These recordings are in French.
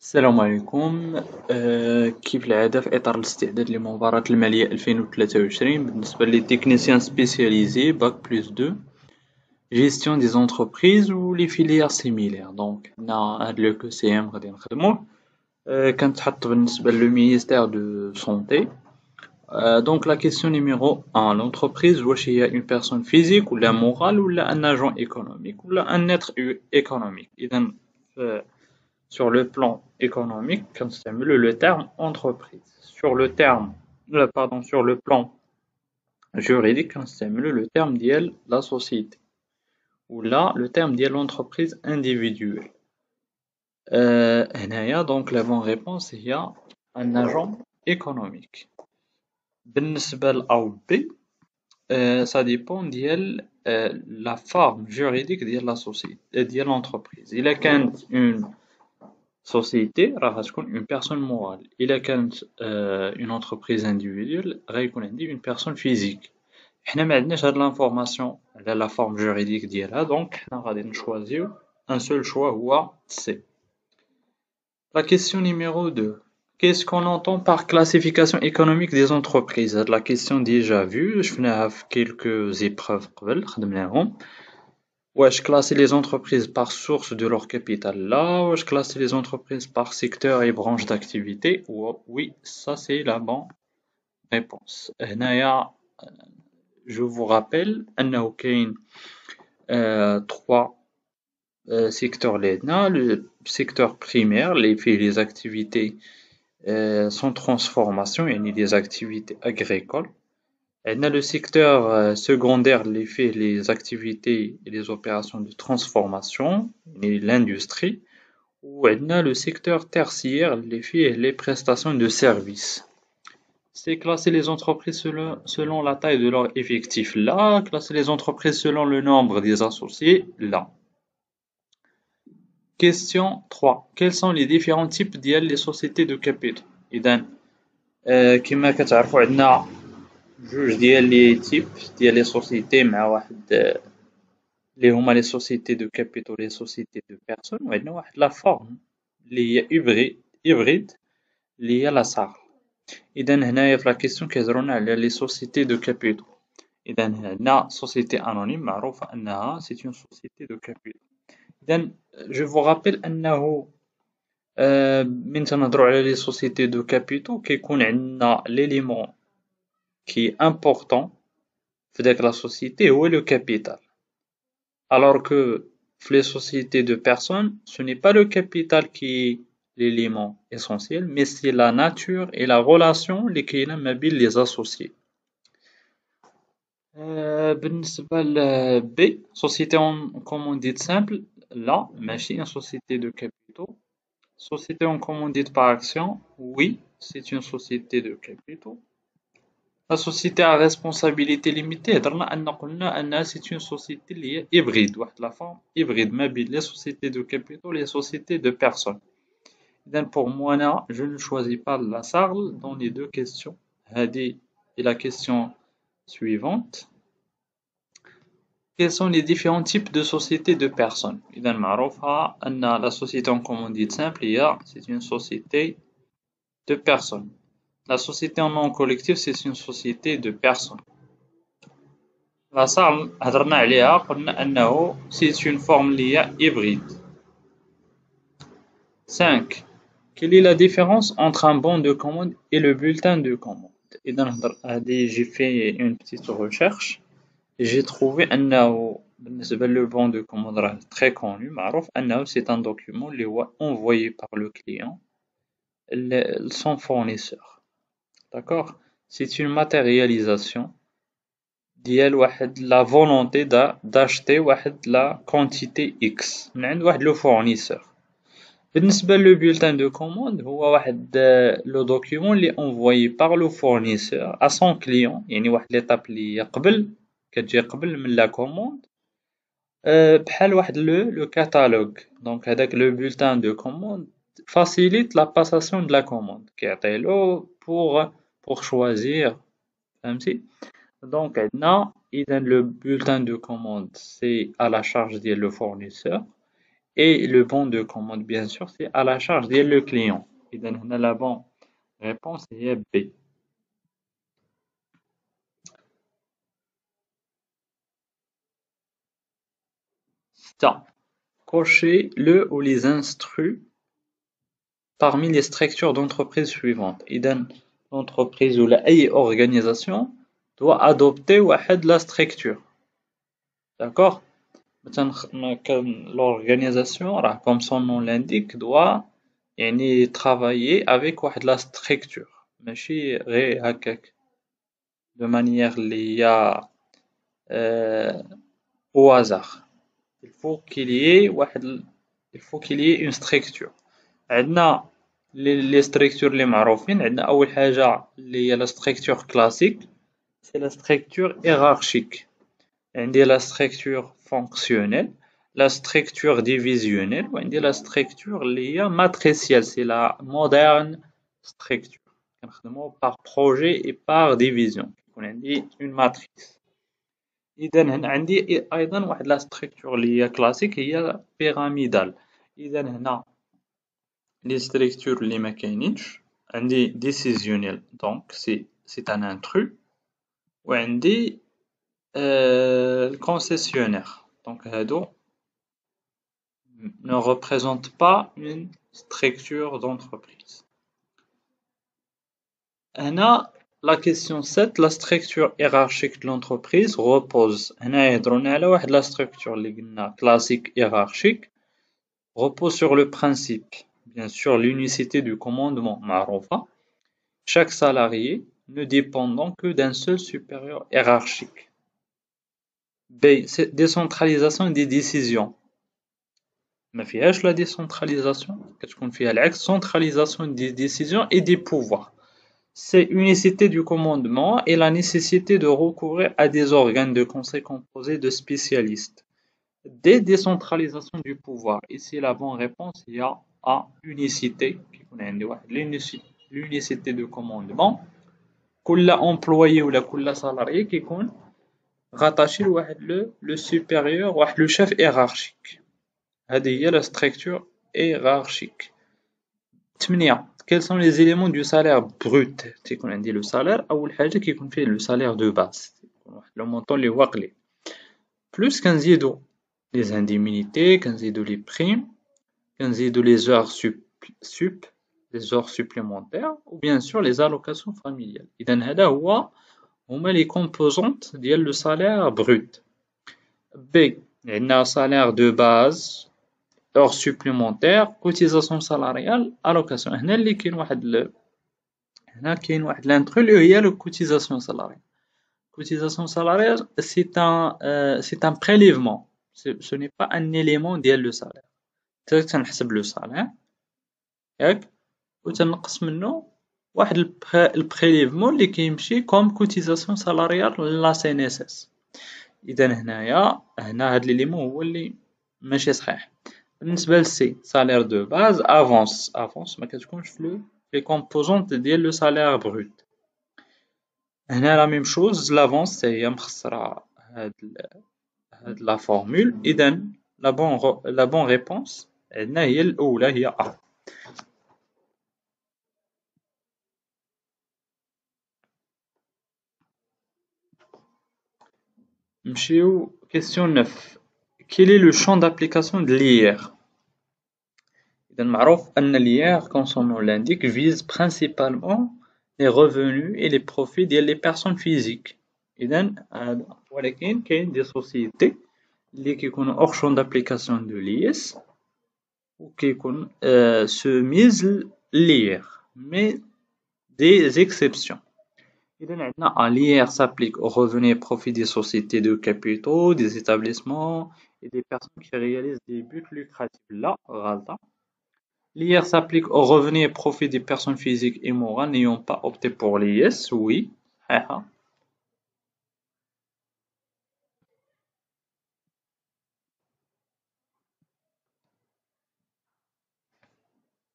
السلام عليكم. كيف العادة في إطار الاستعداد لمباراة المالية 2023 بالنسبة للتكنيسيان سبيسياليزي باك بلس 2 جيستيون دي زونتربريز و لي فيليير سيميلير. دونك عندنا هاد لو كو سي ام غادي نخدموه. كنتحط بالنسبة لو مينيستير دو سونتي. دونك لا كيسيون نيميرو 1، l'entreprise واش هي اون بيرسون فيزيك ولا مورال ولا ان اجون ايكونوميك ولا ان اتر ايكونوميك. اذا sur le plan économique, كنستعملو le terme entreprise. Sur le plan juridique, كنستعملو le terme ديال la société ou là le terme ديال l'entreprise individuelle. هنايا donc la bonne réponse هي un agent économique. بالنسبة ل A ou B, ça dépend ديال la forme juridique ديال la société ديال l'entreprise. إلا كانت une société راح تكون une personne morale. إلا كانت une entreprise individuelle غيكون عندي une personne physique. حنا ما عندناش هاد l'information على la forme juridique ديالها، donc حنا غادي نشوازيو un seul choix هو C. La question numéro 2. Qu'est-ce qu'on entend par classification économique des entreprises? La question déjà vue, شفناها في quelques épreuves قبل خدمناهم. Wesh classer les entreprises par source de leur capital là, wesh classer les entreprises par secteur et branche d'activité. Oui, ça c'est la bonne réponse. هنايا je vous rappelle أنه كاين trois secteurs اللي عندنا. Le secteur primaire اللي فيه les activités sans transformation يعني les activités agricoles. عندنا le secteur secondaire اللي فيه les activités et les opérations de transformation et l'industrie. وعندنا le secteur tertiaire اللي فيه les prestations de services. C'est classer les entreprises selon la taille de leur effectif là, classer les entreprises selon le nombre des associés là. Question 3. Quels sont les différents types ديال les sociétés de capitaux? إذن كما كتعرفوا عندنا جوج ديال لي تيب ديال لي سوسيتي مع واحد اللي هما لي سوسيتي دو كابيتال لي سوسيتي دو بيرسون، وعندنا واحد لا فورم اللي هي هيبريد اللي هي لا سار. اذا هنايا في لا كيسيون كيهضرونا على لي سوسيتي دو كابيتال. اذا عندنا سوسيتي انونيم معروفه انها سي اون سوسيتي دو كابيتال. اذا جو فو رابيل انه من تنهضروا على لي سوسيتي دو كابيتال كيكون عندنا ليليمون qui est important في داك لا société هو le capital. Alors que les sociétés de personnes, ce n'est pas le capital qui est l'élément essentiel, mais c'est la nature et la relation اللي كاينة ما بين les associés. بالنسبة ل B, société en commandite simple, là, ماشي une société de capitaux. Société en commandite par action, oui, c'est une société de capitaux. La société à responsabilité limitée, c'est une société liée hybride, la forme hybride, mais les sociétés de capitaux, les sociétés de personnes. Donc pour moi, je ne choisis pas la SARL dans les deux questions. Hadi est la question suivante. Quels sont les différents types de sociétés de personnes? La société en commandite simple, c'est une société de personnes. La société en nom collectif, c'est une société de personnes. La SARL هضرنا عليها قلنا أنه c'est une forme اللي هي hybride. 5. Quelle est la différence entre un bon de commande et le bulletin de commande? J'ai fait une petite recherche et j'ai trouvé أنه بالنسبة le bon de commande راه très connu معروف أنه c'est un document اللي هو envoyé par le client son fournisseur. D'accord? C'est une matérialisation ديال واحد la volonté d'acheter واحد la quantité X من عند واحد le fournisseur. بالنسبة le bulletin de commande هو واحد le document اللي envoyé par le fournisseur à son client، يعني واحد l'étape اللي قبل كتجي قبل من la commande بحال واحد le catalogue. Donc هذاك le bulletin de commande facilite la passation de la commande كيعطيلو pour choisir، فهمتي؟ Donc عندنا إذا le bulletin de commande c'est à la charge ديال le fournisseur Et le bon de commande, bien sûr, c'est à la charge du client. Et donc, la bonne réponse est B. Ça. Cochez le ou les instruits parmi les structures d'entreprise suivantes. Et donc, l'entreprise ou organisation doit adopter la structure. D'accord? L'organisation, comme son nom l'indique, doit travailler avec la structure. ماشي غير هكاك de manière liée au hasard. Il faut qu'il y ait une structure. عندنا les structures les معروفين. عندنا أول حاجة اللي هي la structure classique, c'est la structure hiérarchique. عندي la structure fonctionnelle, la structure divisionnelle وعندي la structure اللي هي matricielle, c'est la moderne structure. كنخدمو par projet et par division. يكون عندي une matrice. إذا هنا عندي أيضا واحد la structure اللي هي classique هي pyramidale. إذا هنا les structures اللي ما كاينينش عندي décisionnel, donc c'est un intrus, وعندي le concessionnaire, donc هادو ne représente pas une structure d'entreprise. هنا la question 7, la structure hiérarchique de l'entreprise repose. هنا يهضرونا على واحد la structure اللي قلنا classique hiérarchique repose sur le principe, bien sûr, l'unicité du commandement معروفة. Chaque salarié ne dépendant que d'un seul supérieur hiérarchique. B. Décentralisation des décisions. ما فيهاش la décentralisation, كتكون فيها العكس, centralisation des décisions et des pouvoirs. C'est unicité du commandement et la nécessité de recourir à des organes de conseil composés de spécialistes. Des décentralisation du pouvoir. Ici, la bonne réponse, il y a A, unicité. L'unicité de commandement. كل employé ou كل salarié qui يكون rattaché le supérieur ou le chef hiérarchique. هذه هي la structure hiérarchique. 8. Quels sont les éléments du salaire brut? تيكون عندي le salaire أول حاجة كيكون فيه le salaire de base. le montant اللي هو قليل. Plus كنزيدو les indemnités, كنزيدو les primes, كنزيدو les heures les heures supplémentaires ou bien sûr les allocations familiales. إذا هذا هما les composantes ديال le salaire brut. B. عندنا salaire de base, heures supplémentaires, cotisation salariale, allocation. هنا اللي كاين واحد l'intrus اللي هي le cotisation salariale. Cotisation salariale, c'est un prélèvement. Ce n'est pas un élément ديال le salaire. تنحسب le salaire ياك وتنقص منه واحد البريليفمون اللي كيمشي كوم كوتيزاسيون سالاريال لا CNSS. اذا هنا هاد ليليمون هو اللي ماشي صحيح. بالنسبه للسي سالير دو باز افونس ما كتكونش في لي كومبوزونت ديال لو سالير بروت. هنا لا ميم شوز لافونس هي مخسره هاد لا فورمول. اذا لا بون ريبونس عندنا هي الاولى هي ا. نمشيو question 9. Quel est le champ d'application de l'IR? إذا معروف أن l'IR, comme son nom l'indique, vise principalement les revenus et les profits des personnes physiques. إذا ولكن كاين des sociétés اللي كيكونوا hors champ d'application de l'IS وكيكون soumises l'IR, mais des exceptions. L'IR s'applique aux revenus et profits des sociétés de capitaux, des établissements et des personnes qui réalisent des buts lucratifs. Là, l'IR s'applique aux revenus et profits des personnes physiques et morales n'ayant pas opté pour l'IS. Oui.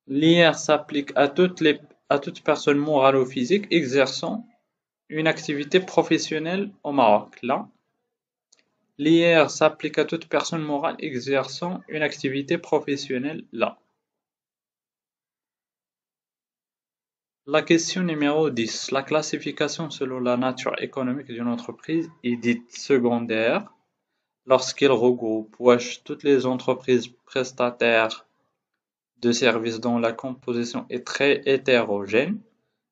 L'IR s'applique à toute personne morale ou physique exerçant une activité professionnelle au Maroc. Là, L'IR s'applique à toute personne morale exerçant une activité professionnelle là. La question numéro 10. La classification selon la nature économique d'une entreprise est dite secondaire lorsqu'elle regroupe toutes les entreprises prestataires de services dont la composition est très hétérogène,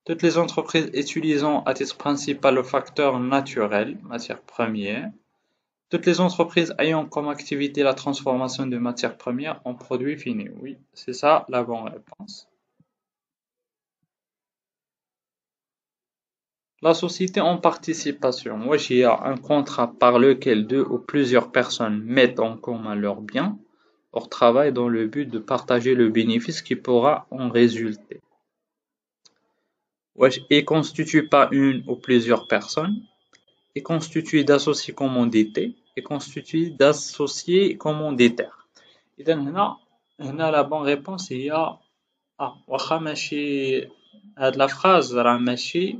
toutes les entreprises utilisant à titre principal le facteur naturel, matière première, toutes les entreprises ayant comme activité la transformation de matières premières en produits finis. Oui, c'est ça la bonne réponse. La société en participation. Wesh, il y a un contrat par lequel deux ou plusieurs personnes mettent en commun leurs biens, leur travail dans le but de partager le bénéfice qui pourra en résulter. Wesh, il constitue pas une ou plusieurs personnes, est constitué d'associés commandités et constitué d'associés commanditaires. إذا هنا la bonne réponse هي واخا ماشي هاد la phrase راه ماشي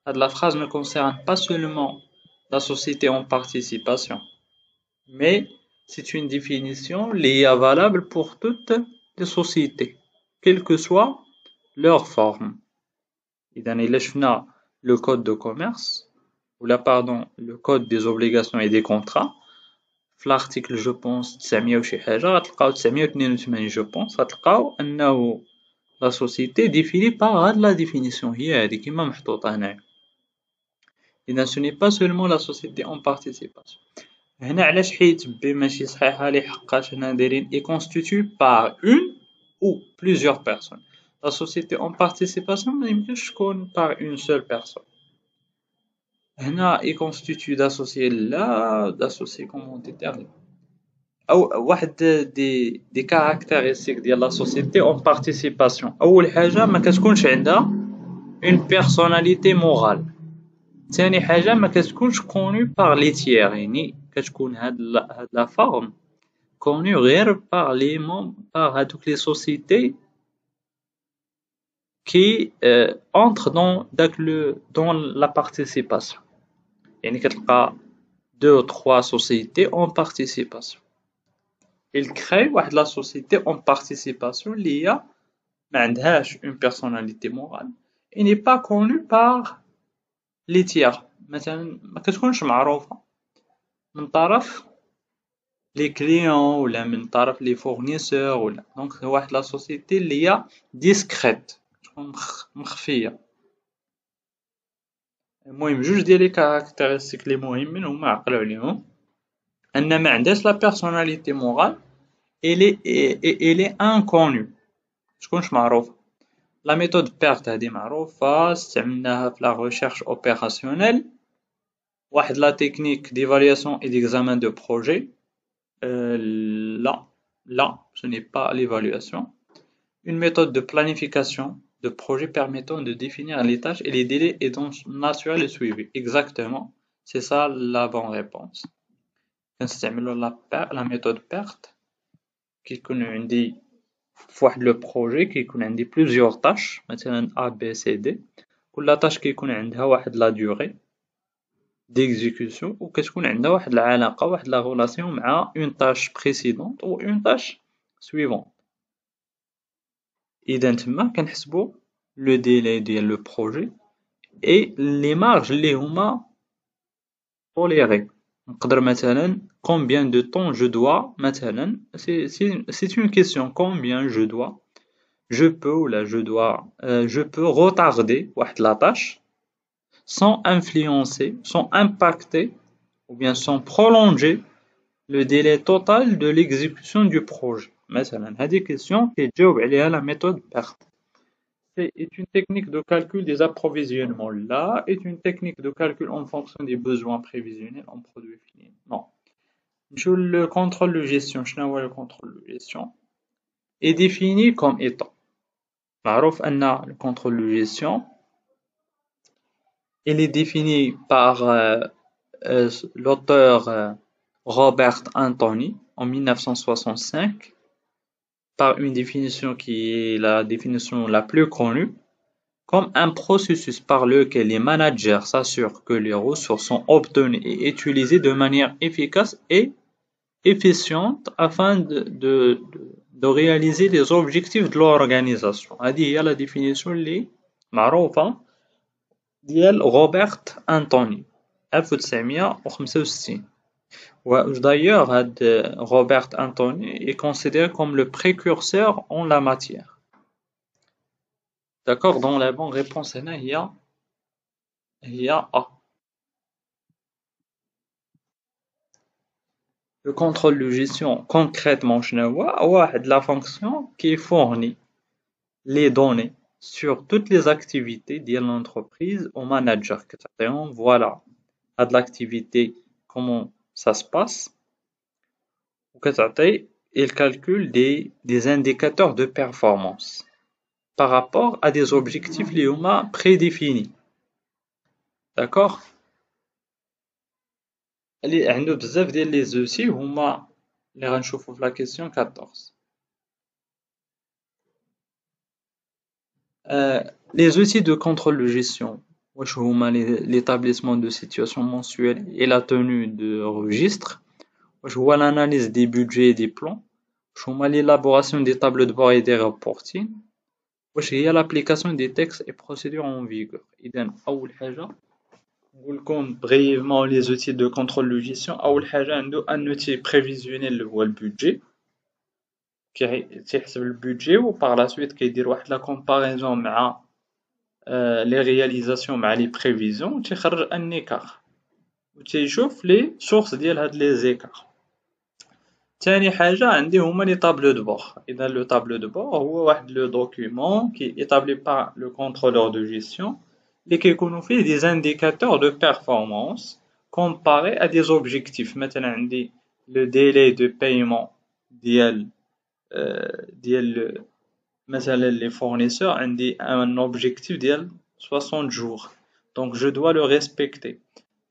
la phrase ne concerne pas seulement la société en participation, mais c'est une définition liée valable pour toutes les sociétés, quelle que soit leur forme. إذا إلا شفنا le code de commerce ou là pardon le code des obligations et des contrats في l'article je pense 900 وشي حاجة غتلقاو 982 je pense غتلقاو أنه la société définie par هاد la définition هي هادي كيما محطوطة هنايا. إذا ce n'est pas seulement la société en participation. هنا علاش حيت بي ماشي صحيحة لحقاش هنا دايرين est constitué par une ou plusieurs personnes. La société en participation ما يمكنش تكون par une seule personne. هنا est constitué d'associés là, d'associés commanditaires là. أو واحد دي caractéristiques ديال la société en participation. أول حاجة ما كتكونش عندها une personnalité morale. ثاني حاجة ما كتكونش connue par les tiers يعني كتكون هاد la forme connue غير par les membres par هادوك les sociétés qui entrent dans la participation. يعني كتلقى 2 ou 3 sociétés en participation. Il crée واحد la société en participation اللي هي ما عندهاش une personnalité morale et n'est pas connue par les tiers. مثلا ما كتكونش معروفة من طرف les clients ولا من طرف les fournisseurs ولا donc واحد la société اللي هي discrète تكون مخفية. المهم جوج ديال لي كاركتيرستيك لي مهمين هما عقلوا عليهم ان ما عندهاش لا بيرسوناليتي مورال elle est inconnue تكونش معروفة. لا ميثود بيرت هذه معروفة استعملناها في لا ريشيرش اوبيراسيونيل. واحد لا تكنيك ديفالياسيون اي ديكزامان دو بروجي là ce n'est pas l'évaluation. Une méthode de planification de projet permettant de définir les tâches et les délais et dont assurer le suivi. Exactement, c'est ça la bonne réponse. كنستعملوا la méthode PERT كيكون عندي في واحد لو بروجي كيكون عندي plusieurs tâches مثلا A B C D كل tâche كيكون عندها واحد la durée d'exécution وكتكون عندها واحد العلاقة واحد la relation مع une tâche précédente ou une tâche suivante. إذا تما كنحسبو لو ديلي ديال لو بروجي اي لي مارج اللي هما طوليري. نقدر مثلا combien de temps je dois مثلا c'est une question combien je peux ou là je peux retarder واحد la tâche sans influencer sans impacter ou bien sans prolonger le délai total de l'exécution du projet. مثلا هذه question كيتجاوب عليها la méthode PERT. est une technique de calcul des approvisionnements. Là est une technique de calcul en fonction des besoins prévisionnels en produits finis. Non. Le contrôle de gestion, le contrôle de gestion est défini comme étant. معروف أن le contrôle de gestion il est défini par l'auteur Robert Anthony en 1965 par une définition qui est la définition la plus connue comme un processus par lequel les managers s'assurent que les ressources sont obtenues et utilisées de manière efficace et efficiente afin de réaliser les objectifs de l'organisation. هذه هي la définition اللي معروفة ديال روبرت أنتوني 1965. D'ailleurs, Robert Anthony est considéré comme le précurseur en la matière. D'accord? Donc la bonne réponse هنا هي A. Le contrôle de gestion, concrètement, شنو هو؟ واحد la fonction qui fournit les données sur toutes les activités de l'entreprise au manager. كتعطيهم voilà هاد l'activité comment ça se passe وكتعطي il calcule des indicateurs de performance par rapport à des objectifs اللي هما prédéfinis. D'accord? اللي عنده بزاف ديال لي زوتي هما اللي غنشوفو في لا كيسيون 14. Les outils de contrôle de gestion, واش هما l'établissement de situation mensuelle et la tenue de registre, واش هو l'analyse des budgets et des plans, واش هما l'élaboration des tableaux de bord et des reporting, واش هي l'application des textes et procédures en vigueur. إذا أول حاجة نقول لكم brièvement les outils de contrôle de gestion. أول حاجة عنده un outil prévisionnel اللي هو البودجي كيحسب البودجي و par la suite كيدير واحد la comparaison مع les réalisations مع les prévisions و تيخرج un écart و تيشوف les sources ديال هاد les écarts. تاني حاجة عندي هما les tableaux de bord. إذا le tableau de bord هو واحد le document qui est établi par le contrôleur de gestion اللي كيكونوا فيه des indicateurs de performance comparés à des objectifs. مثلا عندي le délai de paiement ديال مثلا les fournisseurs عندي un objectif ديال 60 jours donc je dois le respecter.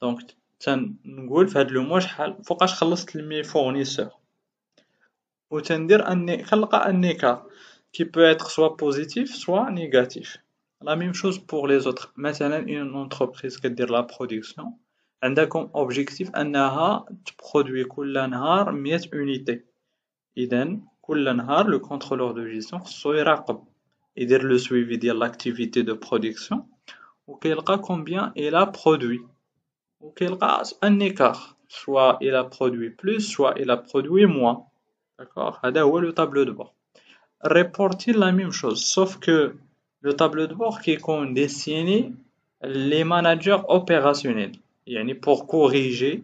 donc تنقول في هاد لو موا شحال فوقاش خلصت لمي fournisseurs و تندير كنلقى un écart qui peut être soit positif soit négatif. La même chose pour les autres. مثلا une entreprise كدير la production عندها comme objectif أنها تبرودوي كل نهار 100 unité. إذا كل نهار le contrôleur de gestion خصو يراقب يدير le suivi ديال l'activité de production وكيلقى combien il a produit وكيلقى un écart soit il a produit plus soit il a produit moins. D'accord? هذا هو le tableau de bord. Reporting la même chose sauf que le tableau de bord كيكون destiné les managers opérationnels يعني pour corriger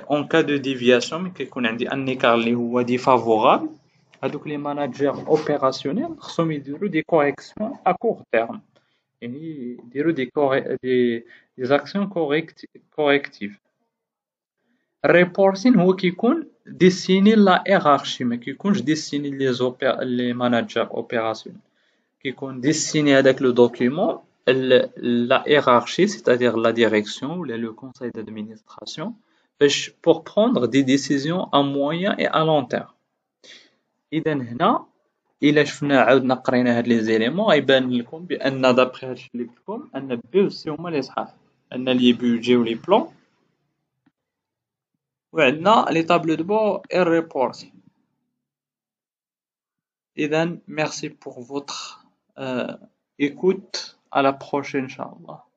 en cas de déviation ملي كيكون عندي un écart اللي هو défavorable هادوك les managers opérationnels خصهم يديروا des corrections à court terme يعني يديروا des actions correctives. Reporting هو كيكون destiné la hiérarchie ما كيكونش destiné les managers opérationnels كيكون destiné هذاك le document la hiérarchie c'est-à-dire la direction ou le conseil d'administration pour prendre des décisions à moyen et à long terme. إذا هنا إلا شفنا عاودنا قرينا هاد لي زيليمون غيبان لكم بأن دابخي هادشي اللي قلت لكم أن بي و سي هما لي صحاح أن لي بودجي و لي بلان وعندنا لي طابلو دو بور et reporting. إذا merci pour votre écoute à la prochaine إن شاء الله.